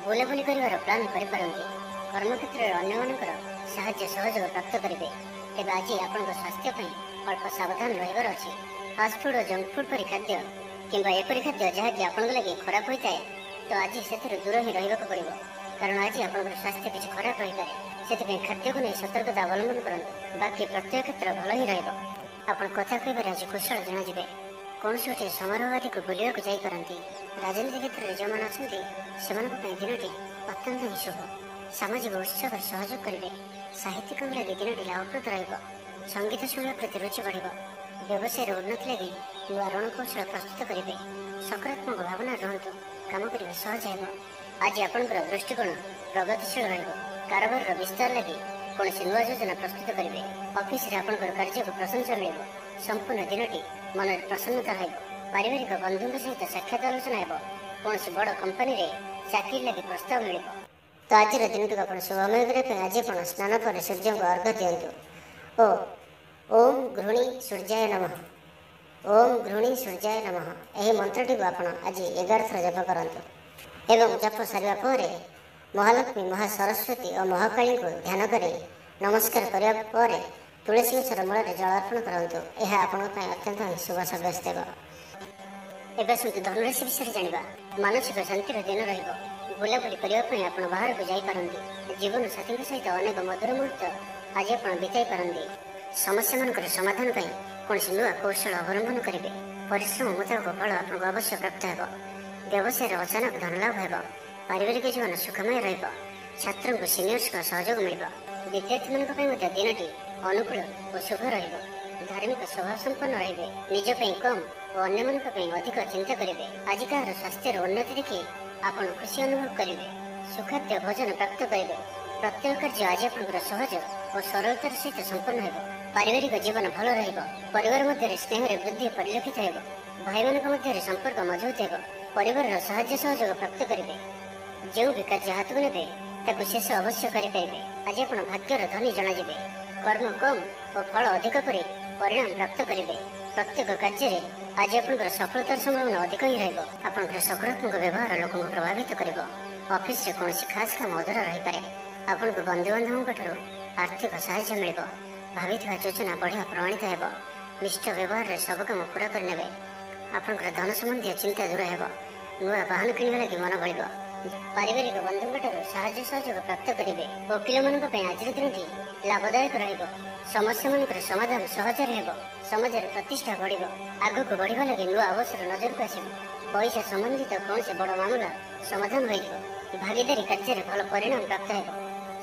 ବୁଲାବୁଲି କରିବାର ପ୍ଲାନ୍ କରିପାରନ୍ତି। କର୍ମକ୍ଷେତ୍ରରେ ଅନ୍ୟମାନଙ୍କର ସାହାଯ୍ୟ ସହଯୋଗ ପ୍ରାପ୍ତ କରିବେ। ତେବେ ଆଜି ଆପଣଙ୍କ ସ୍ୱାସ୍ଥ୍ୟ ପାଇଁ ଅଳ୍ପ ସାବଧାନ ରହିବାର ଅଛି। ଫାଷ୍ଟଫୁଡ୍ ଓ ଜଙ୍କଫୁଡ୍ ପରି ଖାଦ୍ୟ କିମ୍ବା ଏପରି ଖାଦ୍ୟ ଯାହାକି ଆପଣଙ୍କ ଲାଗି ଖରାପ ହୋଇଥାଏ, ତ ଆଜି ସେଥିରୁ ଦୂର ହିଁ ରହିବାକୁ ପଡ଼ିବ। କାରଣ ଆଜି ଆପଣଙ୍କର ସ୍ୱାସ୍ଥ୍ୟ କିଛି ଖରାପ ରହିପାରେ। ସେଥିପାଇଁ ଖାଦ୍ୟକୁ ନେଇ ସତର୍କତା ଅବଲମ୍ବନ କରନ୍ତୁ। ବାକି ପ୍ରତ୍ୟେକ କ୍ଷେତ୍ର ଭଲ ହିଁ ରହିବ। ଆପଣ କଥା କହିବାରେ ଆଜି କୁଶଳ ଜଣାଯିବେ। କୌଣସି ଗୋଟିଏ ସମାରୋହ ଆଦିକୁ ବୁଲିବାକୁ ଯାଇପାରନ୍ତି। ରାଜନୀତି କ୍ଷେତ୍ରରେ ଯେଉଁମାନେ ଅଛନ୍ତି ସେମାନଙ୍କ ପାଇଁ ଦିନଟି ଅତ୍ୟନ୍ତ ହିଁ ଶୁଭ। ସାମାଜିକ ଉତ୍ସବରେ ସହଯୋଗ କରିବେ। ସାହିତ୍ୟିକଙ୍କ ଲାଗି ଦିନଟି ଲାଭପ୍ରଦ ରହିବ। ସଙ୍ଗୀତ ଶୁଣିବା ପ୍ରତି ରୁଚି ବଢ଼ିବ। ବ୍ୟବସାୟର ଉନ୍ନତି ଲାଗି ନୂଆ ରଣକୌଶଳ ପ୍ରସ୍ତୁତ କରିବେ। ସକାରାତ୍ମକ ଭାବନା ରୁହନ୍ତୁ। କାମ କରିବା ସହଜ ହେବ। ଆଜି ଆପଣଙ୍କର ଦୃଷ୍ଟିକୋଣ ପ୍ରଗତିଶୀଳ ରହିବ। କାରବାରର ବିସ୍ତାର ଲାଗି କୌଣସି ନୂଆ ଯୋଜନା ପ୍ରସ୍ତୁତ କରିବେ। ଅଫିସରେ ଆପଣଙ୍କର କାର୍ଯ୍ୟକୁ ପ୍ରଶଂସା ମିଳିବ। ସମ୍ପୂର୍ଣ୍ଣ ଦିନଟି ମନରେ ପ୍ରସନ୍ନତା ରହିବ। ପାରିବାରିକ ବନ୍ଧୁଙ୍କ ସହିତ ସାକ୍ଷାତ ଆଲୋଚନା ହେବ। କୌଣସି ବଡ଼ କମ୍ପାନୀରେ ଚାକିରି ଲାଗି ପ୍ରସ୍ତାବ ମିଳିବ। ତ ଆଜିର ଦିନଟିକୁ ଆପଣ ଶୁଭମୟ କରିବା ପାଇଁ ଆଜି ଆପଣ ସ୍ନାନ ପରେ ସୂର୍ଯ୍ୟଙ୍କୁ ଅର୍ଘ୍ୟ ଦିଅନ୍ତୁ ଓ ଓಂ ଘୃଣୀ ସୂର୍ଯ୍ୟାୟ ନମଃ, ଓಂ ଘୃଣୀ ସୂର୍ଯ୍ୟାୟ ନମଃ ଏହି ମନ୍ତ୍ରଟିକୁ ଆପଣ ଆଜି 11 ଥର ଜପ କରନ୍ତୁ ଏବଂ ଜପ ସାରିବା ପରେ ମହାଲକ୍ଷ୍ମୀ, ମହାସରସ୍ୱତୀ ଓ ମହାକାଳୀଙ୍କୁ ଧ୍ୟାନ କରି ନମସ୍କାର କରିବା ପରେ ତୁଳସୀ ଗଛର ମୂଳରେ ଜଳ ଅର୍ପଣ କରନ୍ତୁ। ଏହା ଆପଣଙ୍କ ପାଇଁ ଅତ୍ୟନ୍ତ ଶୁଭ ସାବ୍ୟସ୍ତ ହେବ। ଏବେ ଆସନ୍ତୁ ଧନୁରାଶି ବିଷୟରେ ଜାଣିବା। ମାନସିକ ଶାନ୍ତିର ଦିନ ରହିବ। ବୁଲାବୁଲି କରିବା ପାଇଁ ଆପଣ ବାହାରକୁ ଯାଇପାରନ୍ତି। ଜୀବନ ସାଥୀଙ୍କ ସହିତ ଅନେକ ମଧୁର ମୁହୂର୍ତ୍ତ ଆଜି ଆପଣ ବିତାଇ ପାରନ୍ତି। ସମସ୍ୟାମାନଙ୍କର ସମାଧାନ ପାଇଁ କୌଣସି ନୂଆ କୌଶଳ ଅବଲମ୍ବନ କରିବେ। ପରିଶ୍ରମ ମୁତାବକ ଫଳ ଆପଣଙ୍କୁ ଅବଶ୍ୟ ପ୍ରାପ୍ତ ହେବ। ବ୍ୟବସାୟରେ ଅଚାନକ ଧନଲାଭ ହେବ। ପାରିବାରିକ ଜୀବନ ସୁଖମୟ ରହିବ। ଛାତ୍ରଙ୍କୁ ସିନିୟର୍ସଙ୍କ ସହଯୋଗ ମିଳିବ। ବିଦ୍ୟାର୍ଥୀମାନଙ୍କ ପାଇଁ ମଧ୍ୟ ଦିନଟି ଅନୁକୂଳ ଓ ଶୁଭ ରହିବ। ଧାର୍ମିକ ସ୍ୱଭାବ ସମ୍ପନ୍ନ ରହିବେ। ନିଜ ପାଇଁ କମ୍ ଓ ଅନ୍ୟମାନଙ୍କ ପାଇଁ ଅଧିକ ଚିନ୍ତା କରିବେ। ଆଜି କାହାର ସ୍ୱାସ୍ଥ୍ୟର ଉନ୍ନତି ଦେଖି ଆପଣ ଖୁସି ଅନୁଭବ କରିବେ। ସୁଖାଦ୍ୟ ଭୋଜନ ପ୍ରାପ୍ତ କରିବେ। ପ୍ରତ୍ୟେକ କାର୍ଯ୍ୟ ଆଜି ଆପଣଙ୍କର ସହଜ ଓ ସରଳତାର ସହିତ ସମ୍ପନ୍ନ ହେବ। ପାରିବାରିକ ଜୀବନ ଭଲ ରହିବ। ପରିବାର ମଧ୍ୟରେ ସ୍ନେହରେ ବୃଦ୍ଧି ପରିଲକ୍ଷିତ ହେବ। ଭାଇମାନଙ୍କ ମଧ୍ୟରେ ସମ୍ପର୍କ ମଜବୁତ ହେବ। ପରିବାରର ସାହାଯ୍ୟ ସହଯୋଗ ପ୍ରାପ୍ତ କରିବେ। ଯେଉଁ ବି କାର୍ଯ୍ୟ ହାତକୁ ନେବେ ତାକୁ ଶେଷ ଅବଶ୍ୟ କରିପାରିବେ। ଆଜି ଆପଣ ଭାଗ୍ୟର ଧନୀ ଜଣାଯିବେ। କର୍ମ କମ୍ ଓ ଫଳ ଅଧିକ କରି ପରିଣାମ ପ୍ରାପ୍ତ କରିବେ। ପ୍ରତ୍ୟେକ କାର୍ଯ୍ୟରେ ଆଜି ଆପଣଙ୍କର ସଫଳତାର ସମ୍ଭାବନା ଅଧିକ ହିଁ ରହିବ। ଆପଣଙ୍କର ସକାରାତ୍ମକ ବ୍ୟବହାର ଲୋକଙ୍କୁ ପ୍ରଭାବିତ କରିବ। ଅଫିସରେ କୌଣସି ଖାସ୍ କାମ ଅଧୁରା ରହିପାରେ। ଆପଣଙ୍କୁ ବନ୍ଧୁବାନ୍ଧବଙ୍କ ଠାରୁ ଆର୍ଥିକ ସାହାଯ୍ୟ ମିଳିବ। ଭାବିଥିବା ଯୋଜନା ବଢ଼ିଆ ପ୍ରମାଣିତ ହେବ। ନିଷ୍ଠ ବ୍ୟବହାରରେ ସବୁ କାମ ପୁରା କରିନେବେ। ଆପଣଙ୍କର ଧନ ସମ୍ବନ୍ଧୀୟ ଚିନ୍ତା ଦୂର ହେବ। ନୂଆ ବାହନ କିଣିବା ଲାଗି ମନ ବଳିବ। ପାରିବାରିକ ବନ୍ଧୁଙ୍କଠାରୁ ସାହାଯ୍ୟ ସହଯୋଗ ପ୍ରାପ୍ତ କରିବେ। ଓକିଲମାନଙ୍କ ପାଇଁ ଆଜିର ଦିନଟି ଲାଭଦାୟକ ରହିବ। ସମସ୍ୟାମାନଙ୍କର ସମାଧାନ ସହଜରେ ହେବ। ସମାଜରେ ପ୍ରତିଷ୍ଠା ବଢ଼ିବ। ଆଗକୁ ବଢ଼ିବା ଲାଗି ନୂଆ ଅବସର ନଜରକୁ ଆସିବ। ପଇସା ସମ୍ବନ୍ଧିତ କୌଣସି ବଡ଼ ମାମଲା ସମାଧାନ ହୋଇଯିବ। ଭାଗିଦାରୀ କାର୍ଯ୍ୟରେ ଭଲ ପରିଣାମ ପ୍ରାପ୍ତ ହେବ।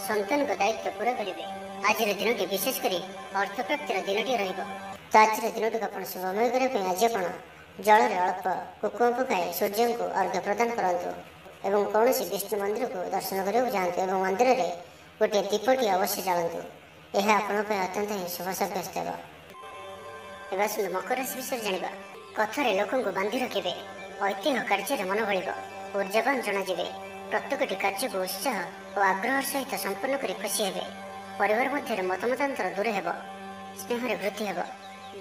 ସନ୍ତାନଙ୍କ ଦାୟିତ୍ୱ ପୁରା କରିବେ। ଆଜିର ଦିନଟି ବିଶେଷ କରି ଅର୍ଥପ୍ରାପ୍ତିର ଦିନଟି ରହିବ। ତ ଆଜିର ଦିନଟିକୁ ଆପଣ ଶୁଭମୟ କରିବା ପାଇଁ ଆଜି ଆପଣ ଜଳରେ ଅଳ୍ପ କୁକୁମ ପକାଇ ସୂର୍ଯ୍ୟଙ୍କୁ ଅର୍ଘ୍ୟ ପ୍ରଦାନ କରନ୍ତୁ ଏବଂ କୌଣସି ବିଷ୍ଣୁ ମନ୍ଦିରକୁ ଦର୍ଶନ କରିବାକୁ ଯାଆନ୍ତୁ ଏବଂ ମନ୍ଦିରରେ ଗୋଟିଏ ଦୀପଟି ଅବଶ୍ୟ ଜାଳନ୍ତୁ। ଏହା ଆପଣଙ୍କ ପାଇଁ ଅତ୍ୟନ୍ତ ହିଁ ଶୁଭ ସାବ୍ୟସ୍ତ ହେବ। ଏବେ ଆସନ୍ତୁ ମକର ରାଶି ବିଷୟରେ ଜାଣିବା। କଥାରେ ଲୋକଙ୍କୁ ବାନ୍ଧି ରଖିବେ। ଐତିହ୍ୟ କାର୍ଯ୍ୟରେ ମନ ବଳିବ। ଉର୍ଜାବାନ ଜଣାଯିବେ। ପ୍ରତ୍ୟେକଟି କାର୍ଯ୍ୟକୁ ଉତ୍ସାହ ଓ ଆଗ୍ରହର ସହିତ ସମ୍ପନ୍ନ କରି ଖୁସି ହେବେ। ପରିବାର ମଧ୍ୟରେ ମତମତାନ୍ତର ଦୂର ହେବ। ସ୍ନେହରେ ବୃଦ୍ଧି ହେବ।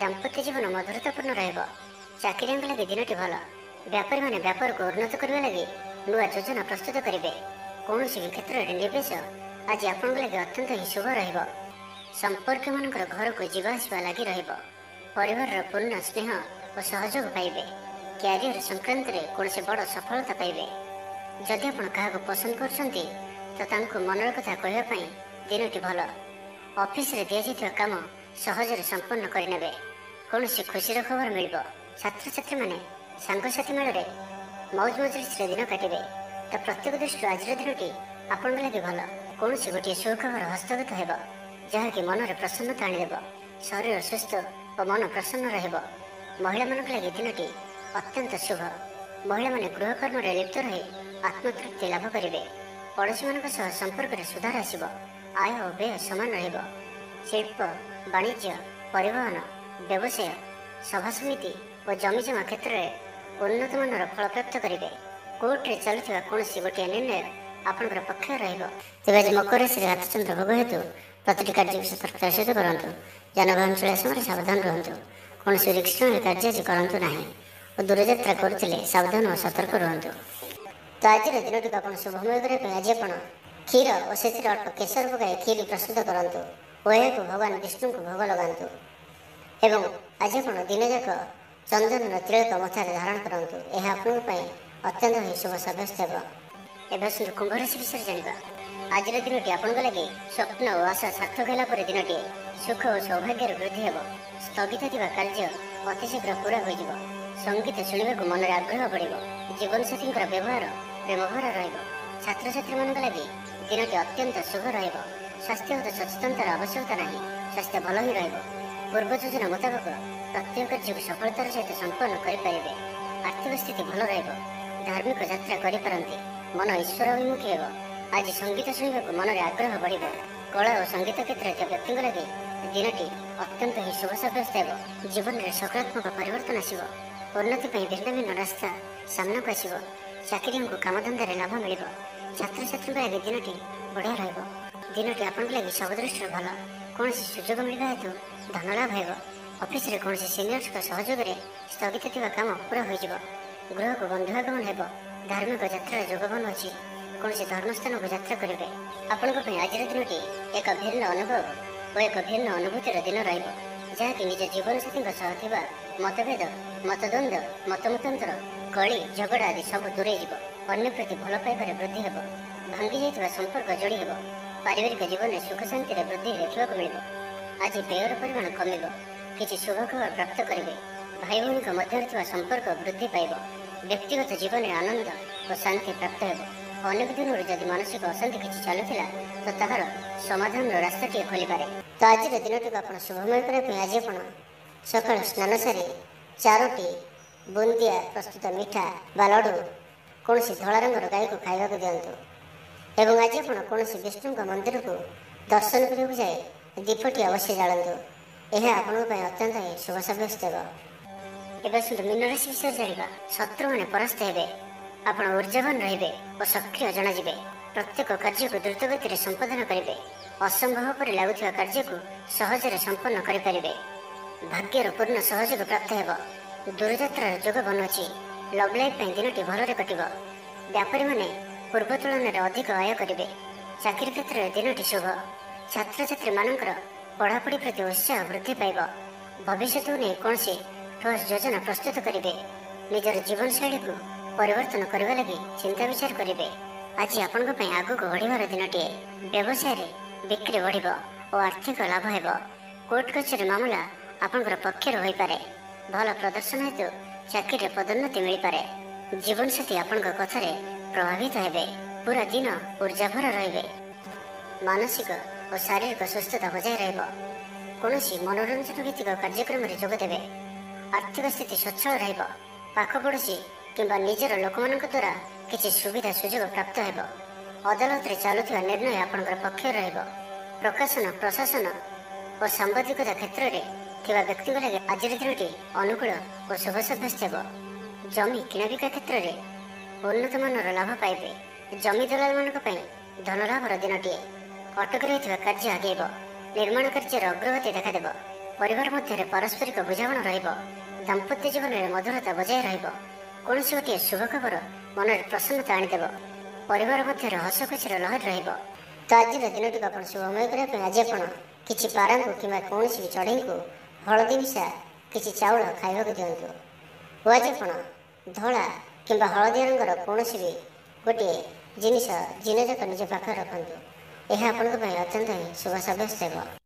ଦାମ୍ପତ୍ୟ ଜୀବନ ମଧୁରତାପୂର୍ଣ୍ଣ ରହିବ। ଚାକିରିଆଙ୍କ ଲାଗି ଦିନଟି ଭଲ। ବ୍ୟାପାରୀମାନେ ବ୍ୟାପାରକୁ ଉନ୍ନତ କରିବା ଲାଗି ନୂଆ ଯୋଜନା ପ୍ରସ୍ତୁତ କରିବେ। କୌଣସି ବି କ୍ଷେତ୍ରରେ ନିବେଶ ଆଜି ଆପଣଙ୍କ ଲାଗି ଅତ୍ୟନ୍ତ ହିଁ ଶୁଭ ରହିବ। ସମ୍ପର୍କୀୟମାନଙ୍କର ଘରକୁ ଯିବା ଆସିବା ଲାଗି ରହିବ। ପରିବାରର ପୂର୍ଣ୍ଣ ସ୍ନେହ ଓ ସହଯୋଗ ପାଇବେ। କ୍ୟାରିୟର ସଂକ୍ରାନ୍ତରେ କୌଣସି ବଡ଼ ସଫଳତା ପାଇବେ। ଯଦି ଆପଣ କାହାକୁ ପସନ୍ଦ କରୁଛନ୍ତି ତ ତାଙ୍କୁ ମନର କଥା କହିବା ପାଇଁ ଦିନଟି ଭଲ। ଅଫିସରେ ଦିଆଯାଇଥିବା କାମ ସହଜରେ ସମ୍ପନ୍ନ କରିନେବେ। କୌଣସି ଖୁସିର ଖବର ମିଳିବ। ଛାତ୍ରଛାତ୍ରୀମାନେ ସାଙ୍ଗସାଥି ମେଳରେ ମୌଜ ମଜଲିସରେ ଦିନ କାଟିବେ। ତ ପ୍ରତ୍ୟେକ ଦୃଷ୍ଟିରୁ ଆଜିର ଦିନଟି ଆପଣଙ୍କ ଲାଗି ଭଲ। କୌଣସି ଗୋଟିଏ ସୁଖବର ହସ୍ତଗତ ହେବ ଯାହାକି ମନରେ ପ୍ରସନ୍ନତା ଆଣିଦେବ। ଶରୀର ସୁସ୍ଥ ଓ ମନ ପ୍ରସନ୍ନ ରହିବ। ମହିଳାମାନଙ୍କ ଲାଗି ଦିନଟି ଅତ୍ୟନ୍ତ ଶୁଭ। ମହିଳାମାନେ ଗୃହକର୍ମରେ ଲିପ୍ତ ରହି ଆତ୍ମତୃପ୍ତି ଲାଭ କରିବେ। ପଡ଼ୋଶୀମାନଙ୍କ ସହ ସମ୍ପର୍କରେ ସୁଧାର ଆସିବ। ଆୟ ଓ ବ୍ୟୟ ସମାନ ରହିବ। ଶିଳ୍ପ, ବାଣିଜ୍ୟ, ପରିବହନ, ବ୍ୟବସାୟ, ସଭାସମିତି ଓ ଜମିଜମା କ୍ଷେତ୍ରରେ ଉନ୍ନତମାନର ଫଳପ୍ରାପ୍ତ କରିବେ। କୋର୍ଟରେ ଚାଲୁଥିବା କୌଣସି ଗୋଟିଏ ନିର୍ଣ୍ଣୟ ଆପଣଙ୍କର ପକ୍ଷରେ ରହିବ। ତେବେ ଆଜି ମକର ରାଶିରେ ହାତଚନ୍ଦ୍ର ଭୋଗ ହେତୁ ପ୍ରତିଟି କାର୍ଯ୍ୟକୁ ସତର୍କତାର ସହିତ କରନ୍ତୁ। ଯାନବାହନ ଚଳାଇବା ସମୟରେ ସାବଧାନ ରୁହନ୍ତୁ। କୌଣସି ରିକ୍ସରେ କାର୍ଯ୍ୟ ଆଜି କରନ୍ତୁ ନାହିଁ ଓ ଦୂରଯାତ୍ରା କରୁଥିଲେ ସାବଧାନ ଓ ସତର୍କ ରୁହନ୍ତୁ। ତ ଆଜିର ଦିନଟିକୁ ଆପଣ ଶୁଭମୟ କରିବା ପାଇଁ ଆଜି ଆପଣ କ୍ଷୀର ଓ ସେଥିରେ ଅଳ୍ପ କେଶର ପକାଇ କ୍ଷୀରି ପ୍ରସ୍ତୁତ କରନ୍ତୁ ଓ ଏହାକୁ ଭଗବାନ ବିଷ୍ଣୁଙ୍କୁ ଭୋଗ ଲଗାନ୍ତୁ ଏବଂ ଆଜି ଆପଣ ଦିନଯାକ ଚନ୍ଦନର ତିଳକ ମଥାରେ ଧାରଣ କରନ୍ତୁ। ଏହା ଆପଣଙ୍କ ପାଇଁ ଅତ୍ୟନ୍ତ ହିଁ ଶୁଭ ସାବ୍ୟସ୍ତ ହେବ। ଏବେ ଆସନ୍ତୁ କୁମ୍ଭ ରାଶି ବିଷୟରେ ଜାଣିବା। ଆଜିର ଦିନଟି ଆପଣଙ୍କ ଲାଗି ସ୍ୱପ୍ନ ଓ ଆଶା ସାର୍ଥକ ହେଲା ପରେ ଦିନଟିଏ। ସୁଖ ଓ ସୌଭାଗ୍ୟର ବୃଦ୍ଧି ହେବ। ସ୍ଥଗିତ ଥିବା କାର୍ଯ୍ୟ ଅତିଶୀଘ୍ର ପୁରା ହୋଇଯିବ। ସଙ୍ଗୀତ ଶୁଣିବାକୁ ମନରେ ଆଗ୍ରହ ବଢ଼ିବ। ଜୀବନସାଥୀଙ୍କର ବ୍ୟବହାର ପ୍ରେମଭରା ରହିବ। ଛାତ୍ରଛାତ୍ରୀମାନଙ୍କ ଲାଗି ଦିନଟି ଅତ୍ୟନ୍ତ ଶୁଭ ରହିବ। ସ୍ୱାସ୍ଥ୍ୟଗତ ସଚେତନତାର ଆବଶ୍ୟକତା ନାହିଁ। ସ୍ୱାସ୍ଥ୍ୟ ଭଲ ହିଁ ରହିବ। ପୂର୍ବ ଯୋଜନା ମୁତାବକ ପ୍ରତ୍ୟେକ କାର୍ଯ୍ୟକୁ ସଫଳତାର ସହିତ ସମ୍ପନ୍ନ କରିପାରିବେ। ଆର୍ଥିକ ସ୍ଥିତି ଭଲ ରହିବ। ଧାର୍ମିକ ଯାତ୍ରା କରିପାରନ୍ତି। ମନ ଈଶ୍ୱର ଅଭିମୁଖୀ ହେବ। ଆଜି ସଙ୍ଗୀତ ଶୁଣିବାକୁ ମନରେ ଆଗ୍ରହ ବଢ଼ିବ। କଳା ଓ ସଙ୍ଗୀତ କ୍ଷେତ୍ରରେ ଥିବା ବ୍ୟକ୍ତିଙ୍କ ଲାଗି ଦିନଟି ଅତ୍ୟନ୍ତ ହିଁ ଶୁଭ ସାବ୍ୟସ୍ତ ହେବ। ଜୀବନରେ ସକାରାତ୍ମକ ପରିବର୍ତ୍ତନ ଆସିବ। ଉନ୍ନତି ପାଇଁ ଭିନ୍ନ ଭିନ୍ନ ରାସ୍ତା ସାମ୍ନାକୁ ଆସିବ। ଚାକିରିଙ୍କୁ କାମଧନ୍ଦାରେ ଲାଭ ମିଳିବ। ଛାତ୍ରଛାତ୍ରୀଙ୍କ ଲାଗି ଦିନଟି ବଢ଼ିଆ ରହିବ। ଦିନଟି ଆପଣଙ୍କ ଲାଗି ସବୁ ଦୃଷ୍ଟିରୁ ଭଲ। କୌଣସି ସୁଯୋଗ ମିଳିବା ହେତୁ ଧନ ଲାଭ ହେବ। ଅଫିସରେ କୌଣସି ସିନିୟର୍ସଙ୍କ ସହଯୋଗରେ ସ୍ଥଗିତ ଥିବା କାମ ପୁରା ହୋଇଯିବ। ଗୃହକୁ ବନ୍ଧୁଆଗମନ ହେବ। ଧାର୍ମିକ ଯାତ୍ରାର ଯୋଗ ବନୁଅଛି। କୌଣସି ଧର୍ମସ୍ଥାନକୁ ଯାତ୍ରା କରିବେ। ଆପଣଙ୍କ ପାଇଁ ଆଜିର ଦିନଟି ଏକ ଭିନ୍ନ ଅନୁଭବ ଓ ଏକ ଭିନ୍ନ ଅନୁଭୂତିର ଦିନ ରହିବ, ଯାହାକି ନିଜ ଜୀବନସାଥୀଙ୍କ ସହ ଥିବା ମତଭେଦ, ମତଦ୍ୱନ୍ଦ୍ୱ, ମତମତାନ୍ତର, କଳି ଝଗଡ଼ା ଆଦି ସବୁ ଦୂରେଇ ଯିବ। ଅନ୍ୟ ପ୍ରତି ଭଲ ପାଇବାରେ ବୃଦ୍ଧି ହେବ। ଭାଙ୍ଗି ଯାଇଥିବା ସମ୍ପର୍କ ଯୋଡ଼ି ହେବ। ପାରିବାରିକ ଜୀବନରେ ସୁଖ ଶାନ୍ତିରେ ବୃଦ୍ଧି ଦେଖିବାକୁ ମିଳିବ। ଆଜି ବ୍ୟୟର ପରିମାଣ କମିବ। କିଛି ଶୁଭ ଖବର ପ୍ରାପ୍ତ କରିବେ। ଭାଇ ଭଉଣୀଙ୍କ ମଧ୍ୟରେ ଥିବା ସମ୍ପର୍କ ବୃଦ୍ଧି ପାଇବ। ବ୍ୟକ୍ତିଗତ ଜୀବନରେ ଆନନ୍ଦ ଓ ଶାନ୍ତି ପ୍ରାପ୍ତ ହେବ। ଅନେକ ଦିନରୁ ଯଦି ମାନସିକ ଅଶାନ୍ତି କିଛି ଚାଲୁଥିଲା ତ ତାହାର ସମାଧାନର ରାସ୍ତାଟିଏ ଖୋଲିପାରେ। ତ ଆଜିର ଦିନଟିକୁ ଆପଣ ଶୁଭମୟ କରିବା ପାଇଁ ଆଜି ଆପଣ ସକାଳୁ ସ୍ନାନ ସାରି 4ଟି ବୁନ୍ଦିଆ ପ୍ରସ୍ତୁତ ମିଠା ବା ଲଡ଼ୁ କୌଣସି ଧଳା ରଙ୍ଗର ଗାଈକୁ ଖାଇବାକୁ ଦିଅନ୍ତୁ। ଏବଂ ଆଜି ଆପଣ କୌଣସି ବିଷ୍ଣୁଙ୍କ ମନ୍ଦିରକୁ ଦର୍ଶନ କରିବାକୁ ଯାଇ ଦୀପଟି ଅବଶ୍ୟ ଜାଳନ୍ତୁ। ଏହା ଆପଣଙ୍କ ପାଇଁ ଅତ୍ୟନ୍ତ ହିଁ ଶୁଭ ସାବ୍ୟସ୍ତ ହେବ। ଏବେ ଆସନ୍ତୁ ମୀନ ରାଶି ବିଷୟରେ ଜାଣିବା। ଶତ୍ରୁମାନେ ପରାସ୍ତ ହେବେ। ଆପଣ ଊର୍ଜାବାନ ରହିବେ ଓ ସକ୍ରିୟ ଜଣାଯିବେ। ପ୍ରତ୍ୟେକ କାର୍ଯ୍ୟକୁ ଦ୍ରୁତ ଗତିରେ ସମ୍ପାଦନ କରିବେ। ଅସମ୍ଭବ ପରି ଲାଗୁଥିବା କାର୍ଯ୍ୟକୁ ସହଜରେ ସମ୍ପନ୍ନ କରିପାରିବେ। ଭାଗ୍ୟର ପୂର୍ଣ୍ଣ ସହଯୋଗ ପ୍ରାପ୍ତ ହେବ। ଦୂରଯାତ୍ରାର ଯୋଗ ବନୁଅଛି। ଲଭ୍ ଲାଇଫ୍ ପାଇଁ ଦିନଟି ଭଲରେ କଟିବ। ବ୍ୟାପାରୀମାନେ ପୂର୍ବ ତୁଳନାରେ ଅଧିକ ଆୟ କରିବେ। ଚାକିରି କ୍ଷେତ୍ରରେ ଦିନଟି ଶୁଭ। ଛାତ୍ରଛାତ୍ରୀମାନଙ୍କର ପଢ଼ାପଢ଼ି ପ୍ରତି ଉତ୍ସାହ ବୃଦ୍ଧି ପାଇବ। ଭବିଷ୍ୟତକୁ ନେଇ କୌଣସି ଠୋସ୍ ଯୋଜନା ପ୍ରସ୍ତୁତ କରିବେ। ନିଜର ଜୀବନଶୈଳୀକୁ ପରିବର୍ତ୍ତନ କରିବା ଲାଗି ଚିନ୍ତା ବିଚାର କରିବେ। ଆଜି ଆପଣଙ୍କ ପାଇଁ ଆଗକୁ ବଢ଼ିବାର ଦିନଟିଏ। ବ୍ୟବସାୟରେ ବିକ୍ରି ବଢ଼ିବ ଓ ଆର୍ଥିକ ଲାଭ ହେବ। କୋର୍ଟ କଚେରୀ ମାମଲା ଆପଣଙ୍କର ପକ୍ଷରେ ହୋଇପାରେ। ଭଲ ପ୍ରଦର୍ଶନ ହେତୁ ଚାକିରିରେ ପଦୋନ୍ନତି ମିଳିପାରେ। ଜୀବନସାଥୀ ଆପଣଙ୍କ କଥାରେ ପ୍ରଭାବିତ ହେବେ। ପୁରା ଦିନ ଊର୍ଜାଭରା ରହିବେ। ମାନସିକ ଓ ଶାରୀରିକ ସୁସ୍ଥତା ବଜାୟ ରହିବ। କୌଣସି ମନୋରଞ୍ଜନ ଭିତ୍ତିକ କାର୍ଯ୍ୟକ୍ରମରେ ଯୋଗ ଦେବେ। ଆର୍ଥିକ ସ୍ଥିତି ସ୍ୱଚ୍ଛଳ ରହିବ। ପାଖ ପଡ଼ୋଶୀ କିମ୍ବା ନିଜର ଲୋକମାନଙ୍କ ଦ୍ୱାରା କିଛି ସୁବିଧା ସୁଯୋଗ ପ୍ରାପ୍ତ ହେବ। ଅଦାଲତରେ ଚାଲୁଥିବା ନିର୍ଣ୍ଣୟ ଆପଣଙ୍କର ପକ୍ଷରେ ରହିବ। ପ୍ରକାଶନ, ପ୍ରଶାସନ ଓ ସାମ୍ବାଦିକତା କ୍ଷେତ୍ରରେ ଥିବା ବ୍ୟକ୍ତିଙ୍କ ଲାଗି ଆଜିର ଦିନଟି ଅନୁକୂଳ ଓ ଶୁଭ ସାବ୍ୟସ୍ତ ହେବ। ଜମି କିଣାବିକା କ୍ଷେତ୍ରରେ ଉନ୍ନତମାନର ଲାଭ ପାଇବେ। ଜମି ଦଲାଲମାନଙ୍କ ପାଇଁ ଧନଲାଭର ଦିନଟିଏ। ଅଟକି ରହିଥିବା କାର୍ଯ୍ୟ ଆଗେଇବ। ନିର୍ମାଣ କାର୍ଯ୍ୟର ଅଗ୍ରଗତି ଦେଖାଦେବ। ପରିବାର ମଧ୍ୟରେ ପାରସ୍ପରିକ ବୁଝାମଣା ରହିବ। ଦାମ୍ପତ୍ୟ ଜୀବନରେ ମଧୁରତା ବଜାୟ ରହିବ। କୌଣସି ଗୋଟିଏ ଶୁଭ ଖବର ମନରେ ପ୍ରସନ୍ନତା ଆଣିଦେବ। ପରିବାର ମଧ୍ୟରେ ହସ ଖୁସିର ଲହରୀ ରହିବ। ତ ଆଜିର ଦିନଟିକୁ ଆପଣ ଶୁଭମୟ କରିବା ପାଇଁ ଆଜି ଆପଣ କିଛି ପାରାଙ୍କୁ କିମ୍ବା କୌଣସି ବି ଚଢ଼େଇଙ୍କୁ ହଳଦୀ ମିଶା କିଛି ଚାଉଳ ଖାଇବାକୁ ଦିଅନ୍ତୁ। ଓ ଆଜି ଆପଣ ଧଳା କିମ୍ବା ହଳଦିଆ ରଙ୍ଗର କୌଣସି ବି ଗୋଟିଏ ଜିନିଷ ଦିନଯାକ ନିଜ ପାଖରେ ରଖନ୍ତୁ। ଏହା ଆପଣଙ୍କ ପାଇଁ ଅତ୍ୟନ୍ତ ହିଁ ଶୁଭ ସାବ୍ୟସ୍ତ ହେବ।